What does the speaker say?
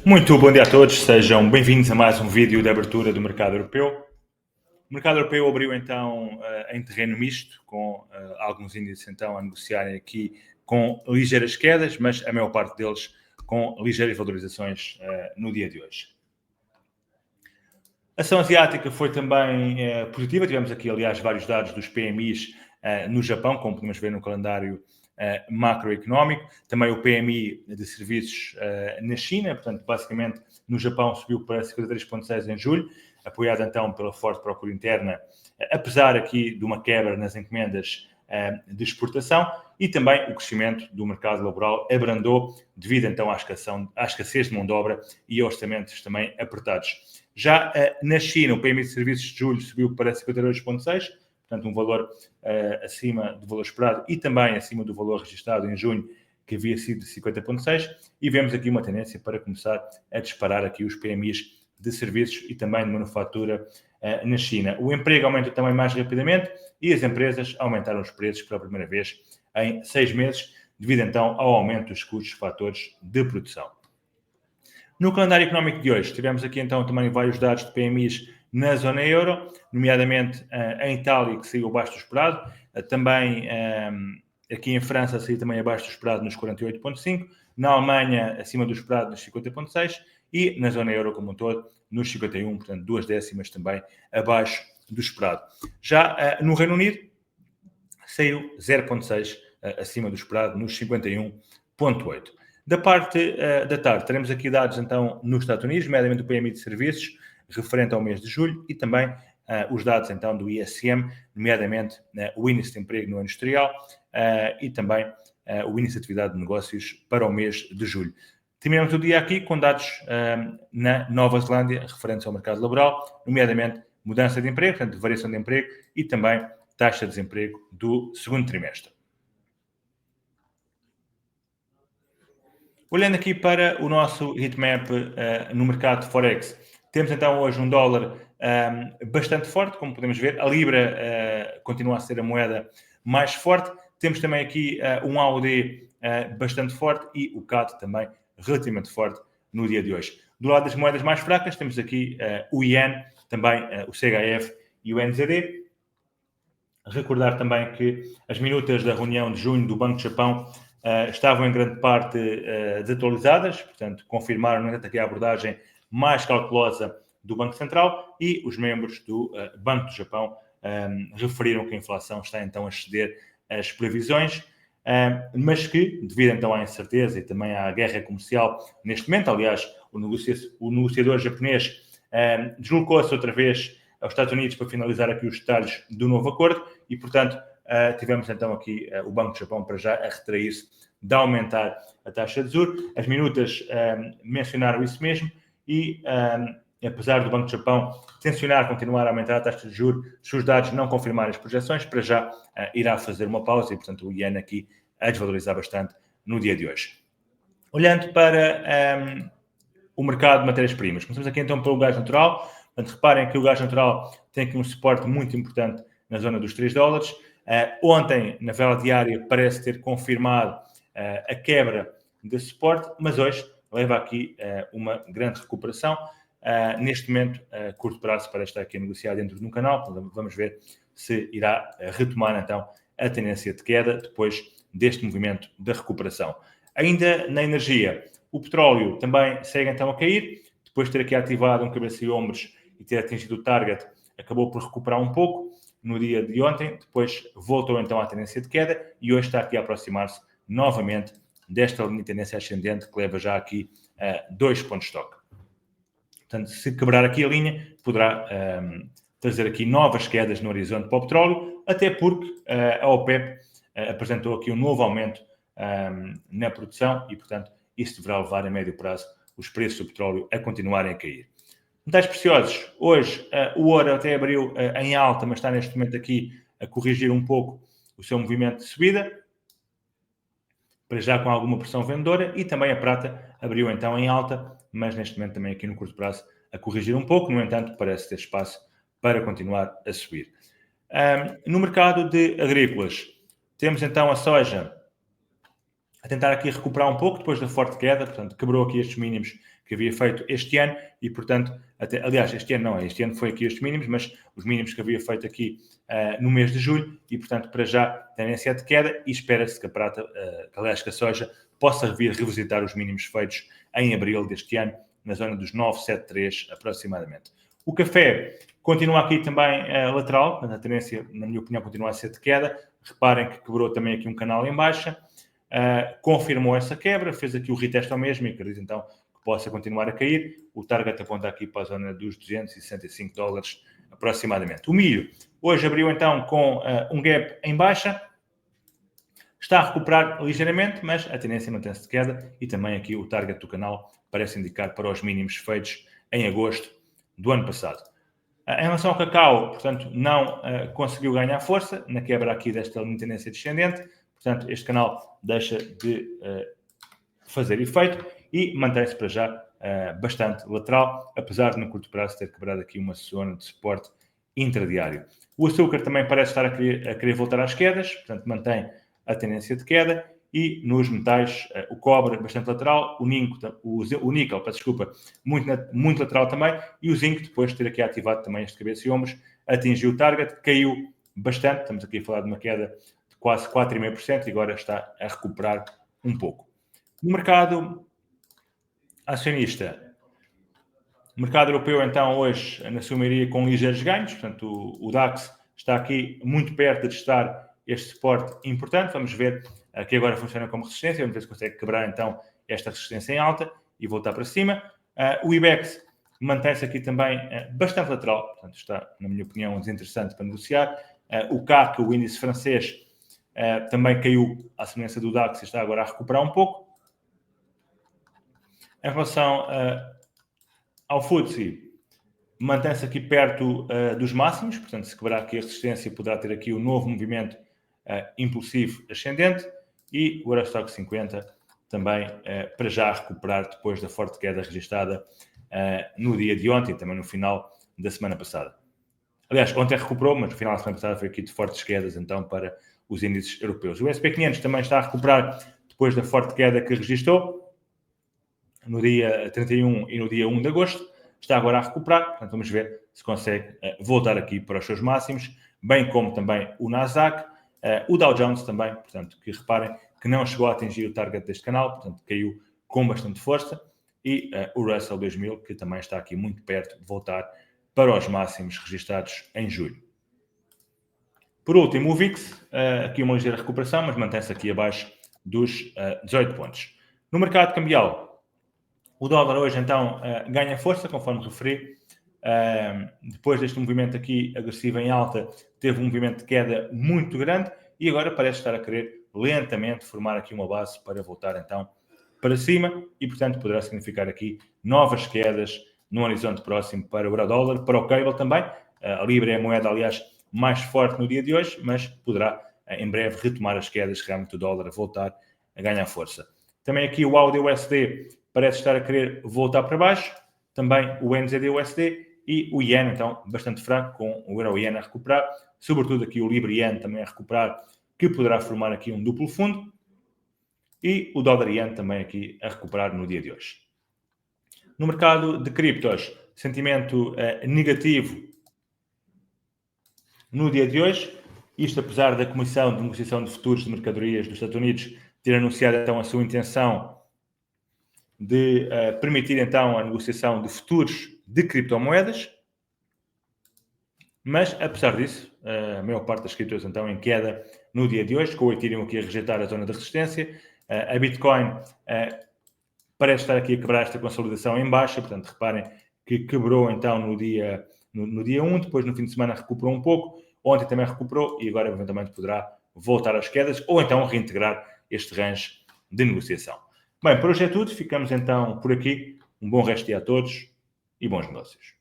Muito bom dia a todos, sejam bem-vindos a mais um vídeo de abertura do mercado europeu. O mercado europeu abriu então em terreno misto, com alguns índices então a negociarem aqui com ligeiras quedas, mas a maior parte deles com ligeiras valorizações no dia de hoje. A ação asiática foi também positiva, tivemos aqui aliás vários dados dos PMIs no Japão, como podemos ver no calendário macroeconómico, também o PMI de serviços na China, portanto, basicamente no Japão subiu para 53,6 em julho, apoiado então pela forte procura interna, apesar aqui de uma quebra nas encomendas de exportação, e também o crescimento do mercado laboral abrandou devido então à escassez de mão de obra e orçamentos também apertados. Já na China, o PMI de serviços de julho subiu para 52,6, portanto, um valor acima do valor esperado e também acima do valor registrado em junho, que havia sido de 50,6, e vemos aqui uma tendência para começar a disparar aqui os PMIs de serviços e também de manufatura na China. O emprego aumenta também mais rapidamente e as empresas aumentaram os preços pela primeira vez em 6 meses, devido então ao aumento dos custos de fatores de produção. No calendário económico de hoje, tivemos aqui então também vários dados de PMIs na zona euro, nomeadamente em Itália, que saiu abaixo do esperado, também aqui em França saiu também abaixo do esperado nos 48,5, na Alemanha acima do esperado nos 50,6 e na zona euro como um todo nos 51, portanto 2 décimas também abaixo do esperado. Já no Reino Unido saiu 0,6 acima do esperado nos 51,8. Da parte da tarde, teremos aqui dados então nos Estados Unidos, nomeadamente o PMI de serviços, referente ao mês de julho, e também os dados então do ISM, nomeadamente o índice de emprego no industrial e também o índice de atividade de negócios para o mês de julho. Terminamos o dia aqui com dados na Nova Zelândia, referentes ao mercado laboral, nomeadamente mudança de emprego, portanto, variação de emprego e também taxa de desemprego do segundo trimestre. Olhando aqui para o nosso heatmap no mercado de Forex, temos então hoje um dólar bastante forte, como podemos ver. A Libra continua a ser a moeda mais forte. Temos também aqui um AUD bastante forte e o CAD também relativamente forte no dia de hoje. Do lado das moedas mais fracas, temos aqui o Yen, também o CHF e o NZD. Recordar também que as minutas da reunião de junho do Banco de Japão estavam em grande parte desatualizadas, portanto, confirmaram, no entanto, aqui a abordagem mais cautelosa do Banco Central e os membros do Banco do Japão referiram que a inflação está então a exceder as previsões, mas que, devido então à incerteza e também à guerra comercial neste momento, aliás, o negociador japonês deslocou-se outra vez aos Estados Unidos para finalizar aqui os detalhes do novo acordo e, portanto, tivemos então aqui o Banco do Japão para já a retrair-se de aumentar a taxa de juros. As minutas mencionaram isso mesmo e, apesar do Banco do Japão tensionar continuar a aumentar a taxa de juros, se os dados não confirmarem as projeções, para já irá fazer uma pausa e, portanto, o Yen aqui a desvalorizar bastante no dia de hoje. Olhando para o mercado de matérias-primas, começamos aqui então pelo gás natural. Portanto, reparem que o gás natural tem aqui um suporte muito importante na zona dos $3. Ontem, na vela diária, parece ter confirmado a quebra desse suporte, mas hoje leva aqui uma grande recuperação. Neste momento, a curto prazo, para estar aqui a negociar dentro de um canal. Portanto, vamos ver se irá retomar então a tendência de queda depois deste movimento da recuperação. Ainda na energia, o petróleo também segue então a cair, depois de ter aqui ativado um cabeça e ombros e ter atingido o target, acabou por recuperar um pouco no dia de ontem, depois voltou então à tendência de queda e hoje está aqui a aproximar-se novamente desta linha de tendência ascendente que leva já aqui 2 pontos de toque. Portanto, se quebrar aqui a linha, poderá trazer aqui novas quedas no horizonte para o petróleo, até porque a OPEP apresentou aqui um novo aumento na produção e, portanto, isso deverá levar a médio prazo os preços do petróleo a continuarem a cair. Metais preciosos, hoje o ouro até abriu em alta, mas está neste momento aqui a corrigir um pouco o seu movimento de subida, para já com alguma pressão vendedora, e também a prata abriu então em alta, mas neste momento também aqui no curto prazo a corrigir um pouco, no entanto parece ter espaço para continuar a subir. No mercado de agrícolas, temos então a soja a tentar aqui recuperar um pouco depois da forte queda, portanto, quebrou aqui estes mínimos que havia feito este ano e, portanto, aliás, este ano foi aqui estes mínimos, mas os mínimos que havia feito aqui no mês de julho e, portanto, para já, tendência de queda e espera-se que a prata, aliás, que a soja possa vir revisitar os mínimos feitos em abril deste ano, na zona dos 973 aproximadamente. O café continua aqui também lateral, a tendência, na minha opinião, continua a ser de queda. Reparem que quebrou também aqui um canal em baixa, confirmou essa quebra, fez aqui o reteste ao mesmo e acredito então que possa continuar a cair. O target aponta aqui para a zona dos $265 aproximadamente. O milho hoje abriu então com um gap em baixa, está a recuperar ligeiramente, mas a tendência mantém-se de queda e também aqui o target do canal parece indicar para os mínimos feitos em agosto do ano passado. Em relação ao cacau, portanto, não conseguiu ganhar força na quebra aqui desta linha de tendência descendente, portanto, este canal deixa de fazer efeito e mantém-se para já bastante lateral, apesar de no curto prazo ter quebrado aqui uma zona de suporte intradiário. O açúcar também parece estar a querer voltar às quedas, portanto, mantém a tendência de queda. E nos metais, o cobre bastante lateral, o níquel, muito lateral também, e o zinco, depois de ter aqui ativado também este cabeça e ombros, atingiu o target, caiu bastante, estamos aqui a falar de uma queda de quase 4,5% e agora está a recuperar um pouco. No mercado acionista, o mercado europeu então hoje na sua maioria com ligeiros ganhos, portanto o DAX está aqui muito perto de testar este suporte importante, vamos ver que agora funciona como resistência, vamos ver se consegue quebrar então esta resistência em alta e voltar para cima. O IBEX mantém-se aqui também bastante lateral, portanto está, na minha opinião, desinteressante para negociar. O CAC, o índice francês, também caiu à semelhança do DAX e está agora a recuperar um pouco. Em relação ao FTSE, mantém-se aqui perto dos máximos, portanto se quebrar aqui a resistência poderá ter aqui um novo movimento impulsivo ascendente. E o Eurostoxx 50 também para já recuperar depois da forte queda registada no dia de ontem e também no final da semana passada. Aliás, ontem recuperou, mas no final da semana passada foi aqui de fortes quedas então para os índices europeus. O SP 500 também está a recuperar depois da forte queda que registrou no dia 31 e no dia 1 de agosto. Está agora a recuperar, portanto vamos ver se consegue voltar aqui para os seus máximos, bem como também o Nasdaq. O Dow Jones também, portanto, que reparem que não chegou a atingir o target deste canal, portanto, caiu com bastante força. E o Russell 2000, que também está aqui muito perto de voltar para os máximos registrados em julho. Por último, o VIX, aqui uma ligeira recuperação, mas mantém-se aqui abaixo dos 18 pontos. No mercado cambial, o dólar hoje, então, ganha força, conforme referi. Depois deste movimento aqui agressivo em alta, teve um movimento de queda muito grande e agora parece estar a querer lentamente formar aqui uma base para voltar então para cima e, portanto, poderá significar aqui novas quedas no horizonte próximo para o euro-dólar, para o cable também. A Libra é a moeda, aliás, mais forte no dia de hoje, mas poderá em breve retomar as quedas, realmente o dólar voltar a ganhar força. Também aqui o AUD-USD parece estar a querer voltar para baixo, também o NZD-USD e o Yen, então, bastante fraco, com o Euro-Yen a recuperar, sobretudo aqui o Libra-Yen também a recuperar, que poderá formar aqui um duplo fundo, e o Dólar-Yen também aqui a recuperar no dia de hoje. No mercado de criptos, sentimento negativo no dia de hoje, isto apesar da Comissão de Negociação de Futuros de Mercadorias dos Estados Unidos ter anunciado então a sua intenção de permitir então a negociação de futuros de criptomoedas, mas apesar disso, a maior parte das criptos então em queda no dia de hoje, com o Ethereum aqui a rejeitar a zona de resistência, a Bitcoin parece estar aqui a quebrar esta consolidação em baixa, portanto reparem que quebrou então no dia 1, depois no fim de semana recuperou um pouco, ontem também recuperou e agora eventualmente poderá voltar às quedas ou então reintegrar este range de negociação. Bem, por hoje é tudo, ficamos então por aqui. Um bom resto de dia a todos e bons negócios.